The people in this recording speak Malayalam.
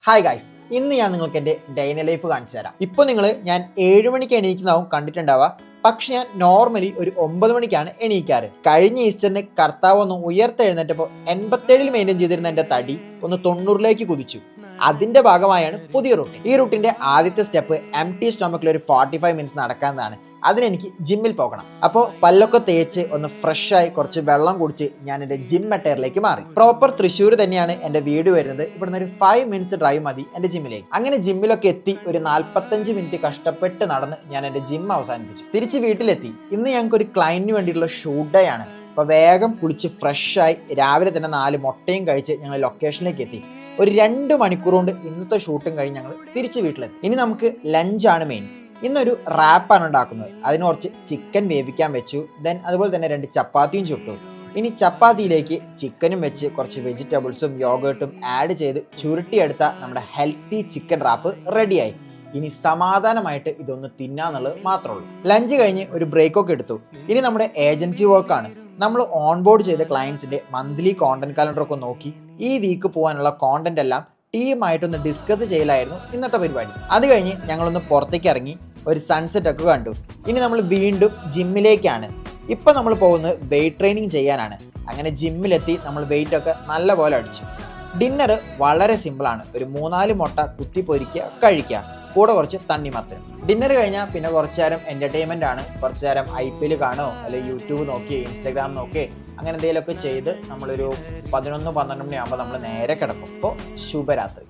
ഹായ് ഗൈസ്, ഇന്ന് ഞാൻ നിങ്ങൾക്ക് എൻ്റെ ഡൈന ലൈഫ് കാണിച്ചു തരാം. ഇപ്പോൾ ഞാൻ 7 മണിക്ക് എണീക്കുന്നതാവും കണ്ടിട്ടുണ്ടാവുക. പക്ഷെ ഞാൻ നോർമലി ഒരു 9 മണിക്കാണ് എണീക്കാറ്. കഴിഞ്ഞ ഈസ്റ്ററിന് കർത്താവ് ഒന്ന് ഉയർത്തെഴുന്നേറ്റപ്പോൾ 87 മെയിൻറ്റെയിൻ ചെയ്തിരുന്ന എൻ്റെ തടി ഒന്ന് 90ലേക്ക് കുതിച്ചു. അതിൻ്റെ ഭാഗമായാണ് പുതിയ റൂട്ടീൻ. ഈ റൂട്ടിൻ്റെ ആദ്യത്തെ സ്റ്റെപ്പ് എംപ്റ്റി സ്റ്റൊമക്കിൽ ഒരു 45 മിനിറ്റ്സ് നടക്കാവുന്നതാണ്. അതിനെനിക്ക് ജിമ്മിൽ പോകണം. അപ്പോൾ പല്ലൊക്കെ തേച്ച് ഒന്ന് ഫ്രഷായി കുറച്ച് വെള്ളം കുടിച്ച് ഞാൻ എൻ്റെ ജിം അറ്റയറിലേക്ക് മാറി. പ്രോപ്പർ തൃശ്ശൂർ തന്നെയാണ് എൻ്റെ വീട് വരുന്നത്. ഇവിടുന്ന് ഒരു 5 മിനിറ്റ്സ് ഡ്രൈവ് മതി എൻ്റെ ജിമ്മിലേക്ക്. അങ്ങനെ ജിമ്മിലൊക്കെ എത്തി ഒരു 45 മിനിറ്റ് കഷ്ടപ്പെട്ട് നടന്ന് ഞാൻ എൻ്റെ ജിം അവസാനിപ്പിച്ചു. തിരിച്ച് വീട്ടിലെത്തി. ഇന്ന് ഞങ്ങൾക്ക് ഒരു ക്ലയന്റിന് വേണ്ടിയിട്ടുള്ള ഷൂട്ട് ഡേ ആണ്. അപ്പോൾ വേഗം കുളിച്ച് ഫ്രഷായി രാവിലെ തന്നെ 4 മുട്ടയും കഴിച്ച് ഞങ്ങൾ ലൊക്കേഷനിലേക്ക് എത്തി. ഒരു 2 മണിക്കൂർ കൊണ്ട് ഇന്നത്തെ ഷൂട്ടും കഴിഞ്ഞ് ഞങ്ങൾ തിരിച്ച് വീട്ടിലെത്തി. ഇനി നമുക്ക് ലഞ്ചാണ് മെയിൻ. ഇന്നൊരു റാപ്പാണ് ഉണ്ടാക്കുന്നത്. അതിന് കുറച്ച് ചിക്കൻ വേവിക്കാൻ വെച്ചു. ദെൻ അതുപോലെ തന്നെ 2 ചപ്പാത്തിയും ചുട്ടു. ഇനി ചപ്പാത്തിയിലേക്ക് ചിക്കനും വെച്ച് കുറച്ച് വെജിറ്റബിൾസും യോഗേർട്ടും ആഡ് ചെയ്ത് ചുരുട്ടിയെടുത്ത നമ്മുടെ ഹെൽത്തി ചിക്കൻ റാപ്പ് റെഡിയായി. ഇനി സമാധാനമായിട്ട് ഇതൊന്ന് തിന്നാന്നുള്ളത് മാത്രമേ ഉള്ളൂ. ലഞ്ച് കഴിഞ്ഞ് ഒരു ബ്രേക്കൊക്കെ എടുത്തു. ഇനി നമ്മുടെ ഏജൻസി വർക്കാണ്. നമ്മൾ ഓൺബോർഡ് ചെയ്ത ക്ലയൻസിൻ്റെ മന്ത്ലി കോണ്ടന്റ് കാലണ്ടറൊക്കെ നോക്കി ഈ വീക്ക് പോകാനുള്ള കോണ്ടന്റ് എല്ലാം ടീമായിട്ടൊന്ന് ഡിസ്കസ് ചെയ്യലായിരുന്നു ഇന്നത്തെ പരിപാടി. അത് കഴിഞ്ഞ് ഞങ്ങളൊന്ന് പുറത്തേക്ക് ഇറങ്ങി ഒരു സൺസെറ്റ് ഒക്കെ കണ്ടു. ഇനി നമ്മൾ വീണ്ടും ജിമ്മിലേക്കാണ്. ഇപ്പം നമ്മൾ പോകുന്നത് വെയിറ്റ് ട്രെയിനിങ് ചെയ്യാനാണ്. അങ്ങനെ ജിമ്മിലെത്തി നമ്മൾ വെയിറ്റ് ഒക്കെ നല്ലപോലെ അടിച്ചു. ഡിന്നർ വളരെ സിമ്പിളാണ്. ഒരു 3-4 മുട്ട കുത്തി പൊരിക്കുക, കഴിക്കുക, കൂടെ കുറച്ച് തണ്ണിമത്തനും. ഡിന്നർ കഴിഞ്ഞാൽ പിന്നെ കുറച്ച് നേരം എൻ്റർടൈൻമെൻ്റ് ആണ്. കുറച്ച് നേരം IPL കാണുമോ അല്ലെങ്കിൽ യൂട്യൂബ് നോക്കി ഇൻസ്റ്റാഗ്രാം നോക്കി അങ്ങനെ എന്തെങ്കിലുമൊക്കെ ചെയ്ത് നമ്മളൊരു 11-12 മണിയാകുമ്പോൾ നമ്മൾ നേരെ കിടക്കും. അപ്പോൾ ശുഭരാത്രി.